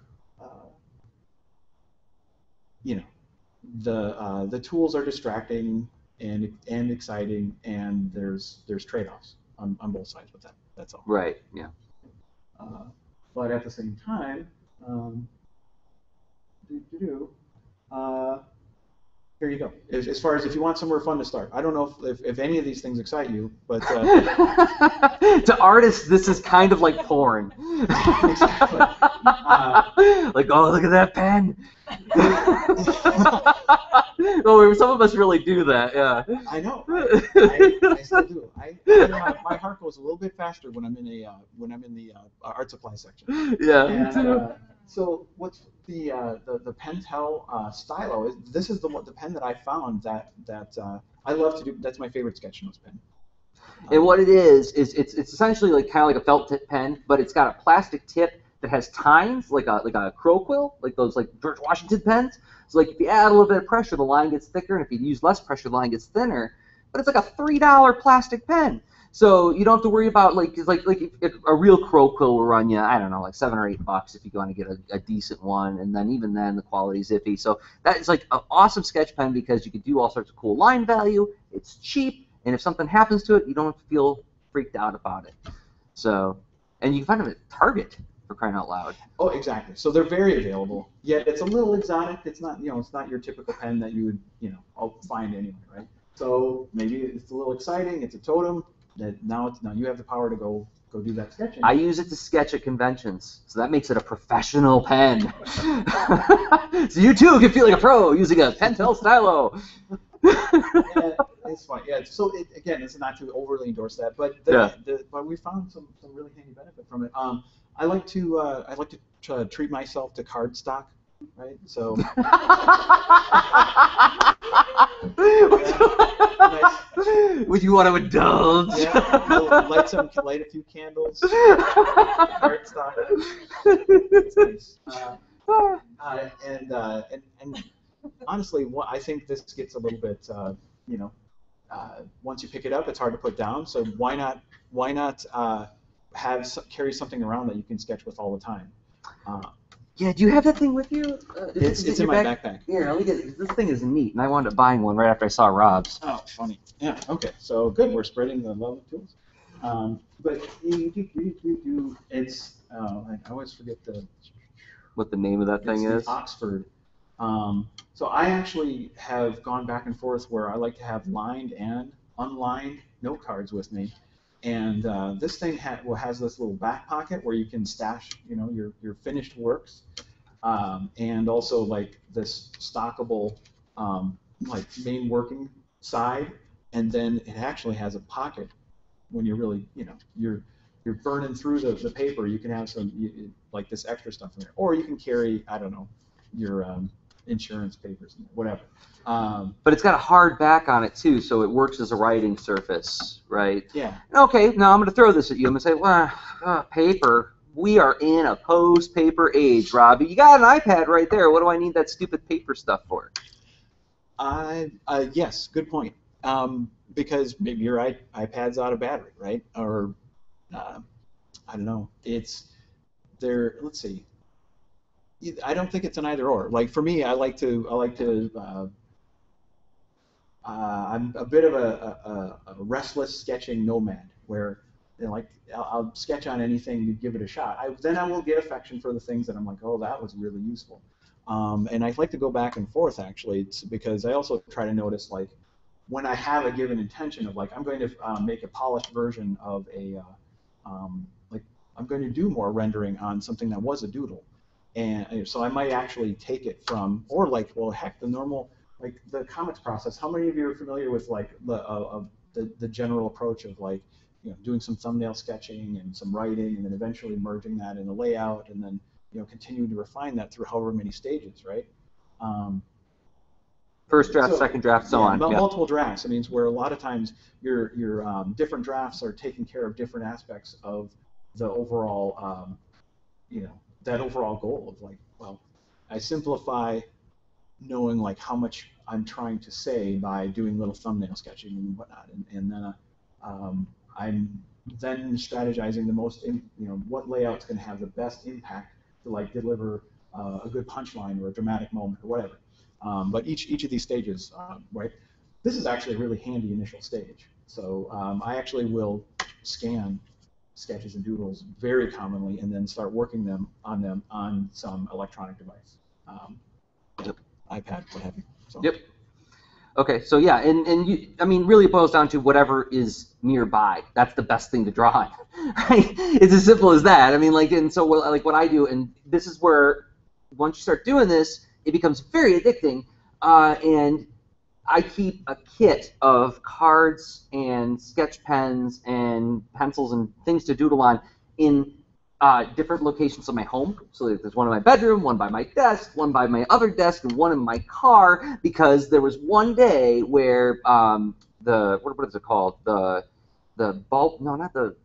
Speaker 3: the tools are distracting and exciting, and there's trade-offs on both sides with that. That's all.
Speaker 1: Right. Yeah.
Speaker 3: But at the same time, here you go. As far as if you want somewhere fun to start, I don't know if any of these things excite you, but
Speaker 1: to artists, this is kind of like porn.
Speaker 3: Exactly.
Speaker 1: Like, oh, look at that pen. Oh, some of us really do that. Yeah.
Speaker 3: I know. I still do. My heart goes a little bit faster when I'm in the art supply section.
Speaker 1: Yeah.
Speaker 3: And, so what's the Pentel stylo? This is the pen that I found that I love to do. That's my favorite sketch notes pen.
Speaker 1: And what it is it's essentially like kind of like a felt tip pen, but it's got a plastic tip that has tines, like a crow quill, like those like George Washington pens. So like if you add a little bit of pressure, the line gets thicker, and if you use less pressure, the line gets thinner. But it's like a $3 plastic pen. So you don't have to worry about like if a real crow quill will run you, I don't know, like $7 or $8 if you want to get a decent one, and then even then the quality's iffy. So that is like an awesome sketch pen because you can do all sorts of cool line value. It's cheap, and if something happens to it, you don't have to feel freaked out about it. So, and you can find them at Target, for crying out loud.
Speaker 3: Oh, exactly. So they're very available. Yet it's a little exotic. It's not it's not your typical pen that you would find anyway, right? So maybe it's a little exciting. It's a totem. That now you have the power to go do that sketching.
Speaker 1: I use it to sketch at conventions, so that makes it a professional pen. So you too can feel like a pro using a Pentel stylo.
Speaker 3: It's fine. Yeah. So again, it's not to overly endorse that, but but we found some really handy benefit from it. I like to treat myself to cardstock, right? So.
Speaker 1: Would you want to indulge?
Speaker 3: Yeah, light a few candles. Cardstock. It's nice. And honestly, I think this gets a little bit, once you pick it up, it's hard to put down. So why not carry something around that you can sketch with all the time?
Speaker 1: Yeah, do you have that thing with you?
Speaker 3: It's in my backpack.
Speaker 1: Here, let me get it. This thing is neat, and I wound up buying one right after I saw Rob's.
Speaker 3: Oh, funny. Yeah, okay. So good, we're spreading the love of tools. But it's, I always forget
Speaker 1: what the name of that thing is.
Speaker 3: Oxford. So I actually have gone back and forth where I like to have lined and unlined note cards with me. And this thing has this little back pocket where you can stash, your finished works, and also like this stockable, like main working side, and then it actually has a pocket when you're really, you're burning through the paper. You can have some like this extra stuff in there, or you can carry, I don't know, your insurance papers, whatever.
Speaker 1: But it's got a hard back on it too, so it works as a writing surface, right?
Speaker 3: Yeah.
Speaker 1: Okay, now I'm going to throw this at you. I'm going to say, well, paper. We are in a post-paper age, Robbie. You got an iPad right there. What do I need that stupid paper stuff for?
Speaker 3: Yes, good point. Because maybe your iPad's out of battery, right? Or I don't know. It's there. Let's see. I don't think it's an either or. Like for me, I like to. I'm a bit of a restless sketching nomad, where like I'll sketch on anything to give it a shot. Then I will get affection for the things that I'm like, oh, that was really useful. And I like to go back and forth actually, it's because I also try to notice like when I have a given intention of like I'm going to make a polished version of a like I'm going to do more rendering on something that was a doodle, and so I might actually take it from, or like, well, heck, the normal like the comics process. How many of you are familiar with like the general approach of like doing some thumbnail sketching and some writing, and then eventually merging that in a layout, and then continuing to refine that through however many stages, right?
Speaker 1: First draft, second draft, so on.
Speaker 3: Multiple drafts. I mean, it's where a lot of times your different drafts are taking care of different aspects of the overall, that overall goal of like, well, I simplify knowing like how much I'm trying to say by doing little thumbnail sketching and whatnot, and then I'm then strategizing the most, what layout's going to have the best impact to like deliver a good punchline or a dramatic moment or whatever. But each of these stages, right? This is actually a really handy initial stage. So I actually will scan sketches and doodles very commonly, and then start working them on some electronic device, iPad, what have you. So.
Speaker 1: Yep. Okay, so yeah, and I mean, really it boils down to whatever is nearby. That's the best thing to draw on, right? It's as simple as that. I mean, like, and so like what I do, and this is where once you start doing this, it becomes very addicting, and I keep a kit of cards and sketch pens and pencils and things to doodle on in different locations of my home. So there's one in my bedroom, one by my desk, one by my other desk, and one in my car, because there was one day where what is it called? The ball, no, not the,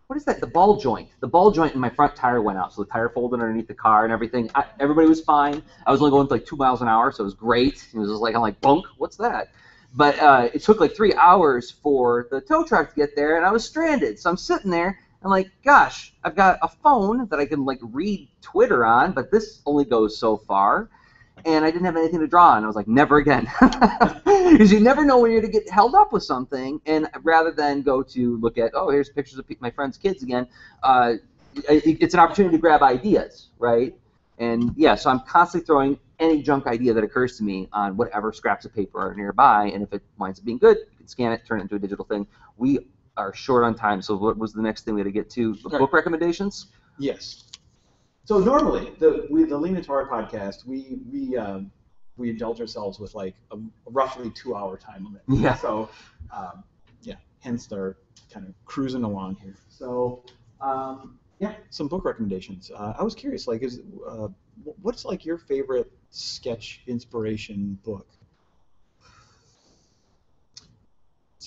Speaker 1: what is that? The ball joint. The ball joint in my front tire went out, so the tire folded underneath the car and everything. Everybody was fine. I was only going like 2 miles an hour, so it was great. It was just like, I'm like, bunk, what's that? But it took like 3 hours for the tow truck to get there, and I was stranded. So I'm sitting there, and like, gosh, I've got a phone that I can like read Twitter on, but this only goes so far. And I didn't have anything to draw on. I was like, never again. Because you never know when you're going to get held up with something. And rather than go to look at, oh, here's pictures of my friends' kids again, it's an opportunity to grab ideas, right? And yeah, so I'm constantly throwing any junk idea that occurs to me on whatever scraps of paper are nearby. And if it winds up being good, you can scan it, turn it into a digital thing. We are short on time, so what was the next thing we had to get to? The book recommendations?
Speaker 3: Yes. So normally, the Lean Into Art podcast, we indulge ourselves with like a roughly 2-hour time limit.
Speaker 1: Yeah.
Speaker 3: So, hence they're kind of cruising along here. So, some book recommendations. I was curious, like, what's like your favorite sketch inspiration book?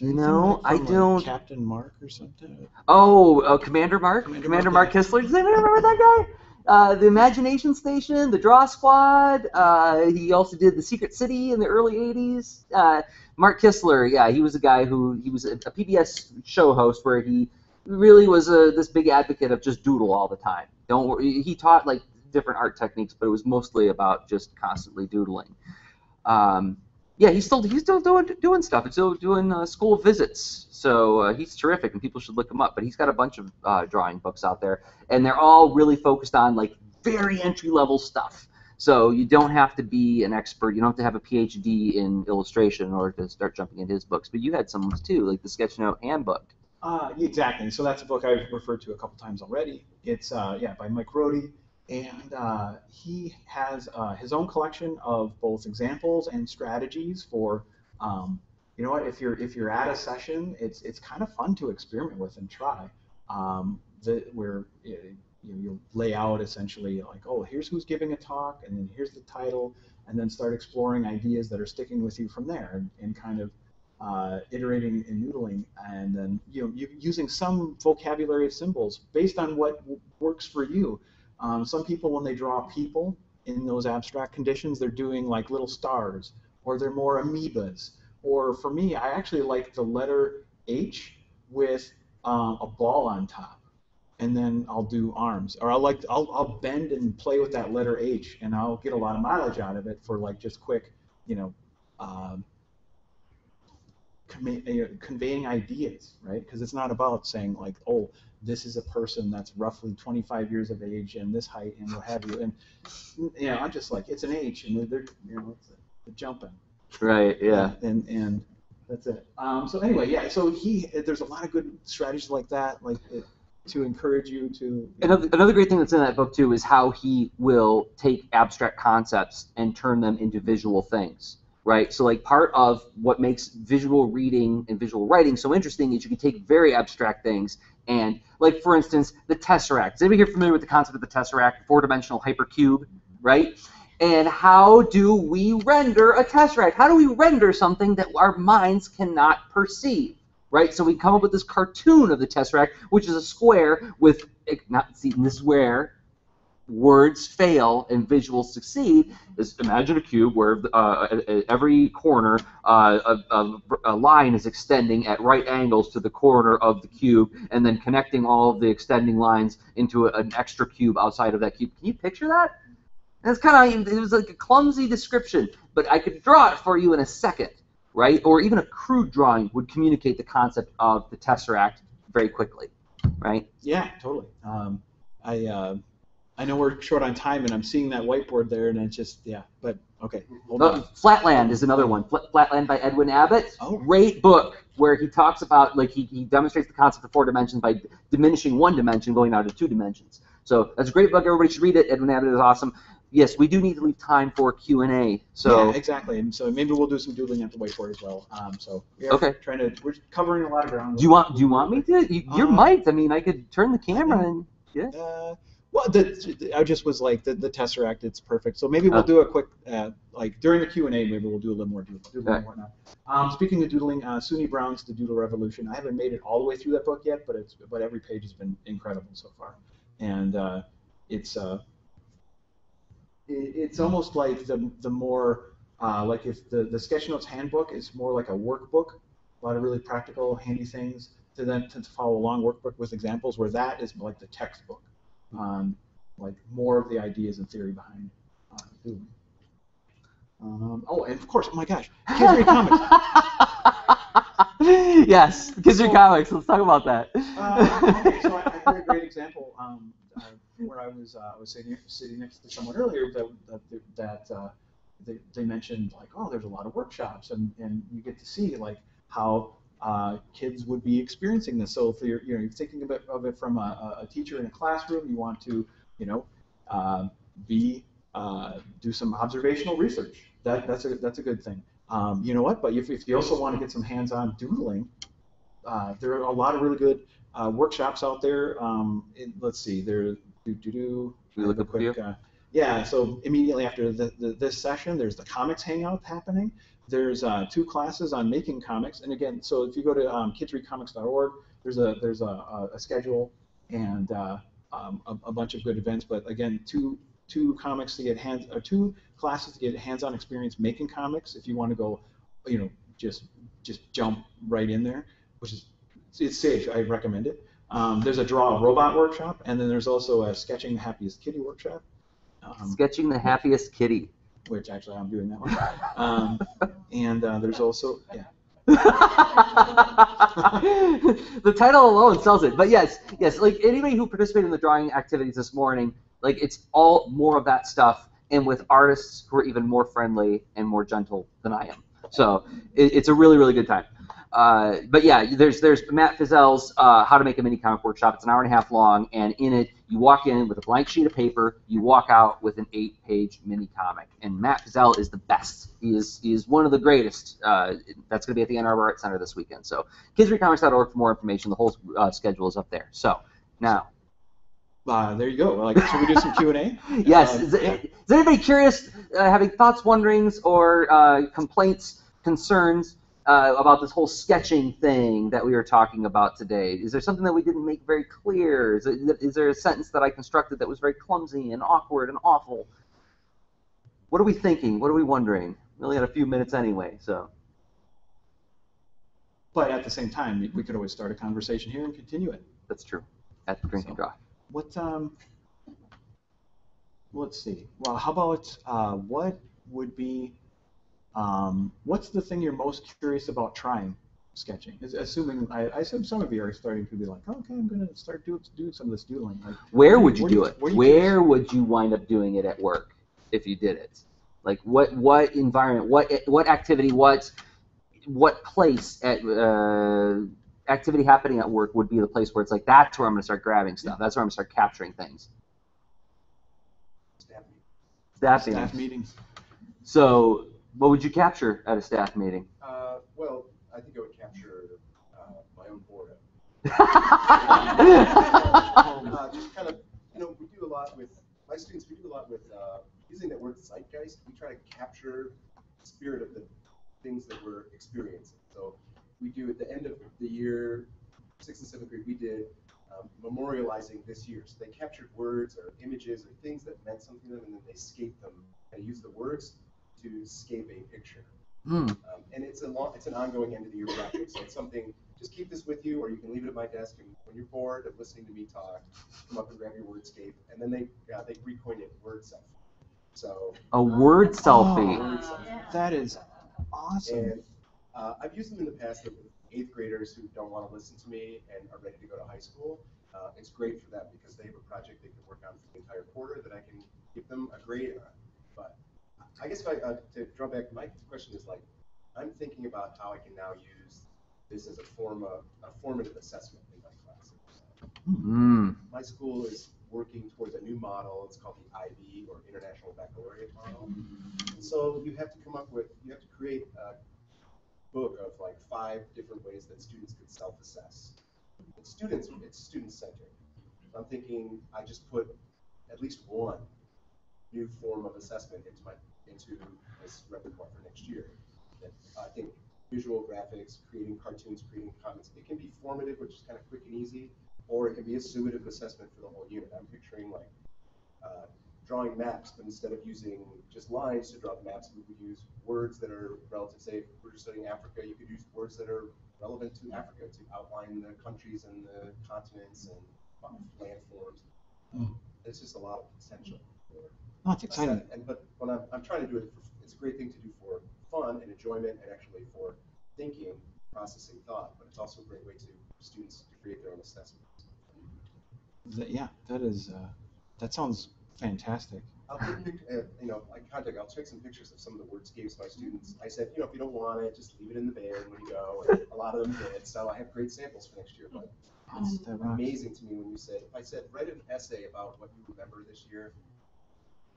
Speaker 1: No, I don't.
Speaker 3: Captain Mark or something.
Speaker 1: Oh, Commander Mark? Commander Mark Kistler? Does anybody remember that guy? The Imagination Station, the Draw Squad. He also did The Secret City in the early 80s. Mark Kistler, yeah, he was a guy he was a PBS show host where he really was this big advocate of just doodle all the time. He taught like different art techniques, but it was mostly about just constantly doodling. Yeah, he's still doing stuff. He's still doing school visits. So he's terrific, and people should look him up. But he's got a bunch of drawing books out there, and they're all really focused on like very entry-level stuff. So you don't have to be an expert. You don't have to have a PhD in illustration in order to start jumping into his books. But you had some too, like the Sketchnote Handbook.
Speaker 3: Exactly. So that's a book I've referred to a couple times already. It's by Mike Rohde. And he has his own collection of both examples and strategies for, you know what, if you're at a session, it's kind of fun to experiment with and try. Where you'll lay out essentially like, oh, here's who's giving a talk, and then here's the title, and then start exploring ideas that are sticking with you from there, and kind of iterating and noodling, and then using some vocabulary of symbols based on what works for you. Some people, when they draw people in those abstract conditions, they're doing like little stars, or they're more amoebas. Or for me, I actually like the letter H with a ball on top, and then I'll do arms. Or I'll bend and play with that letter H, and I'll get a lot of mileage out of it for like just quick, conveying ideas, right? Because it's not about saying like, oh, this is a person that's roughly 25 years of age and this height and what have you. And I'm just like, it's an H, and they're it's jumping.
Speaker 1: Right. Yeah.
Speaker 3: And that's it. So anyway, yeah. So there's a lot of good strategies like that, to encourage you to.
Speaker 1: Another great thing that's in that book too is how he will take abstract concepts and turn them into visual things. Right, so like part of what makes visual reading and visual writing so interesting is you can take very abstract things and, like for instance, the tesseract. Is anybody here familiar with the concept of the tesseract, four-dimensional hypercube, right? And how do we render a tesseract? How do we render something that our minds cannot perceive? Right, so we come up with this cartoon of the tesseract, which is a square with, not see, this is where words fail and visuals succeed. Is imagine a cube where at every corner a line is extending at right angles to the corner of the cube and then connecting all of the extending lines into an extra cube outside of that cube. Can you picture that? And it's kind of, it was like a clumsy description, but I could draw it for you in a second, right? Or even a crude drawing would communicate the concept of the tesseract very quickly, right?
Speaker 3: Yeah, totally. I know we're short on time, and I'm seeing that whiteboard there, and it's just, but okay, hold on.
Speaker 1: Flatland is another one. Flatland by Edwin Abbott.
Speaker 3: Oh.
Speaker 1: Great book where he talks about, like, he demonstrates the concept of 4 dimensions by diminishing 1 dimension, going out to 2 dimensions. So that's a great book. Everybody should read it. Edwin Abbott is awesome. Yes, we do need to leave time for Q&A. So
Speaker 3: yeah, exactly. And so maybe we'll do some doodling at the whiteboard as well. So
Speaker 1: okay.
Speaker 3: We're covering a lot of ground.
Speaker 1: Do you want me to? You're mic'd. I mean, I could turn the camera and yeah.
Speaker 3: Well, I just was like the tesseract. It's perfect. So maybe we'll do a quick like during the Q&A. Maybe we'll do a little more doodling and whatnot. Speaking of doodling, Suni Brown's The Doodle Revolution. I haven't made it all the way through that book yet, but every page has been incredible so far, and it's almost like the more like if the Sketch Notes handbook is more like a workbook, a lot of really practical, handy things to follow along, workbook with examples, where that is like the textbook. Like more of the ideas and theory behind doodling. And of course, oh my gosh, Kids Read Comics.
Speaker 1: Yes, Kids Read Comics. Let's talk about that.
Speaker 3: Okay, so I heard a great example where I was sitting next to someone earlier that they mentioned like, oh, there's a lot of workshops, and you get to see like how kids would be experiencing this. So if you're thinking of it from a teacher in a classroom, you want to do some observational research. That's a good thing. You know what? But if you also want to get some hands-on doodling, there are a lot of really good workshops out there. Let's see, there.
Speaker 1: We look up quick.
Speaker 3: So immediately after this session, there's the comics hangout happening. There's 2 classes on making comics, and again, so if you go to kidsreadcomics.org, there's a schedule and a bunch of good events. But again, two comics to get 2 classes to get hands-on experience making comics. If you want to go, just jump right in there, which is it's safe. I recommend it. There's a draw a robot workshop, and then there's also a sketching the happiest kitty workshop.
Speaker 1: Sketching the happiest kitty.
Speaker 3: Which actually I'm doing that one. And there's also,
Speaker 1: The title alone sells it. But yes, like anybody who participated in the drawing activities this morning, like it's all more of that stuff, and with artists who are even more friendly and more gentle than I am. So it's a really, really good time. But yeah, there's Matt Fizel's How to Make a Mini Comic Workshop. It's an 1.5 hours long, and in it, you walk in with a blank sheet of paper, you walk out with an 8-page mini comic. And Matt Fizel is the best. He is one of the greatest. That's going to be at the Ann Arbor Art Center this weekend. So kidsreadcomics.org for more information. The whole schedule is up there. So now.
Speaker 3: There you go. Should we do some Q&A?
Speaker 1: Yes. Is anybody curious, having thoughts, wonderings, or complaints, concerns about this whole sketching thing that we were talking about today? Is there something that we didn't make very clear? Is there a sentence that I constructed that was very clumsy and awkward and awful? What are we thinking? What are we wondering? We only had a few minutes anyway, so.
Speaker 3: But at the same time, we could always start a conversation here and continue it.
Speaker 1: That's true. At the drink and draw.
Speaker 3: Let's see. Well, how about what would be, what's the thing you're most curious about trying sketching. Assuming I assume some of you are starting to be like, oh, okay, I'm going to start doing some of this doodling. Like,
Speaker 1: where would you do it?
Speaker 3: Where
Speaker 1: would you wind up doing it at work if you did it? Like what environment, what activity, what place at activity happening at work would be the place where it's like, that's where I'm going to start grabbing stuff. That's where I'm going to start capturing things. Staff meetings. So what would you capture at a staff meeting?
Speaker 8: Well, I think I would capture my own boredom. Just kind of, we do a lot with my students. We do a lot with using that word zeitgeist. We try to capture the spirit of the things that we're experiencing. So we do at the end of the year, 6th and 7th grade, we did memorializing this year. So they captured words or images or things that meant something to them, and then they scaped them and used the words to scape a picture. And it's an ongoing end of the year project. So it's something. Just keep this with you, or you can leave it at my desk. And when you're bored of listening to me talk, come up and grab your wordscape, and then they recoined it word selfie. So
Speaker 1: a word selfie.
Speaker 3: That is awesome.
Speaker 8: And I've used them in the past with 8th graders who don't want to listen to me and are ready to go to high school. It's great for them because they have a project they can work on for the entire quarter that I can give them a grade on. But I guess to draw back, my question is like, I'm thinking about how I can now use this as a formative assessment in my classes. My school is working towards a new model. It's called the IB, or International Baccalaureate Model. So you have to create a book of like 5 different ways that students could self-assess. It's student-centered. So I'm thinking I just put at least one new form of assessment into this repertoire for next year. That I think visual graphics, creating cartoons, creating comments, it can be formative, which is kind of quick and easy, or it can be a summative assessment for the whole unit. I'm picturing like drawing maps, but instead of using just lines to draw the maps, we would use words that are relative. Say, if we're just studying Africa, you could use words that are relevant to Africa to outline the countries and the continents and landforms. It's just a lot of potential.
Speaker 3: Oh, it's exciting.
Speaker 8: But when I'm trying to do it, it's a great thing to do for fun and enjoyment, and actually for thinking, processing thought. But it's also a great way to students to create their own assessments.
Speaker 3: Yeah, that sounds fantastic.
Speaker 8: I'll take I'll take some pictures of some of the wordscapes my students. I said, if you don't want it, just leave it in the bin when you go. And a lot of them did, so I have great samples for next year. But it's amazing to me when if I said, write an essay about what you remember this year,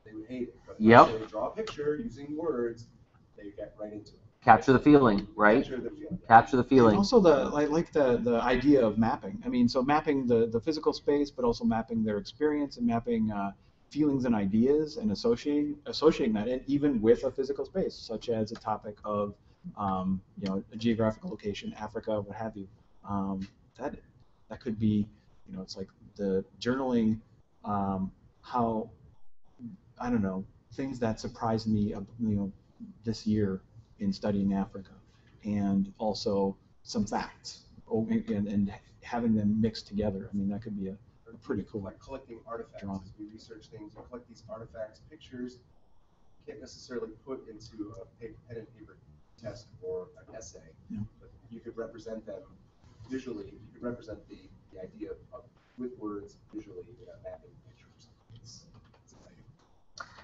Speaker 8: they would hate it. But if I say, draw a picture using words, they get right into it.
Speaker 1: Capture the feeling, right? Capture the feeling.
Speaker 3: And also the idea of mapping. I mean, so mapping the physical space, but also mapping their experience and mapping feelings and ideas and associating that, and even with a physical space, such as a topic of a geographical location, Africa, what have you. That could be, it's like the journaling, how, I don't know, things that surprised me, this year in studying Africa, and also some facts, and having them mixed together. I mean, that could be a pretty cool.
Speaker 8: Like collecting artifacts. As we research things, you collect these artifacts, pictures. You can't necessarily put into a pen and paper test or an essay, but you could represent them visually. You could represent the idea of with words visually, mapping pictures. It's exciting.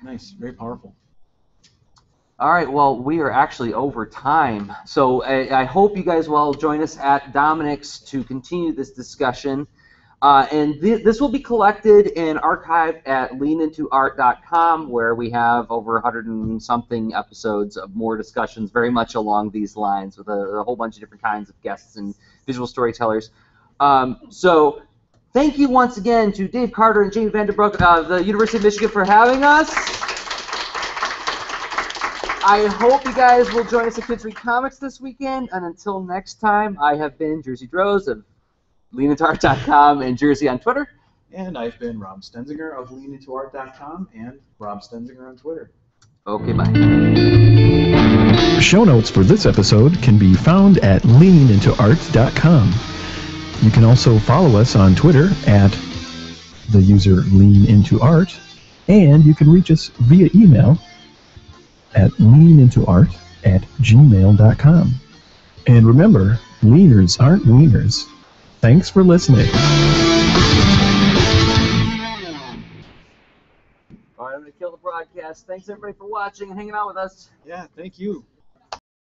Speaker 3: Nice, very powerful.
Speaker 1: All right, well, we are actually over time. So I hope you guys will all join us at Dominic's to continue this discussion. And this will be collected and archived at leanintoart.com, where we have over 100 and something episodes of more discussions very much along these lines with a whole bunch of different kinds of guests and visual storytellers. So thank you once again to Dave Carter and Jamie Vanderbroek of the University of Michigan for having us. I hope you guys will join us at Kids Read Comics this weekend. And until next time, I have been Jerzy Droz of leanintoart.com and Jerzy on Twitter.
Speaker 3: And I've been Rob Stenzinger of leanintoart.com and Rob Stenzinger on Twitter.
Speaker 1: Okay, bye.
Speaker 9: Show notes for this episode can be found at leanintoart.com. You can also follow us on Twitter at the user leanintoart, and you can reach us via email at leanintoart@gmail.com. And remember, leaners aren't wieners. Thanks for listening.
Speaker 1: All right, I'm going to kill the broadcast. Thanks, everybody, for watching and hanging out with us.
Speaker 3: Yeah, thank you.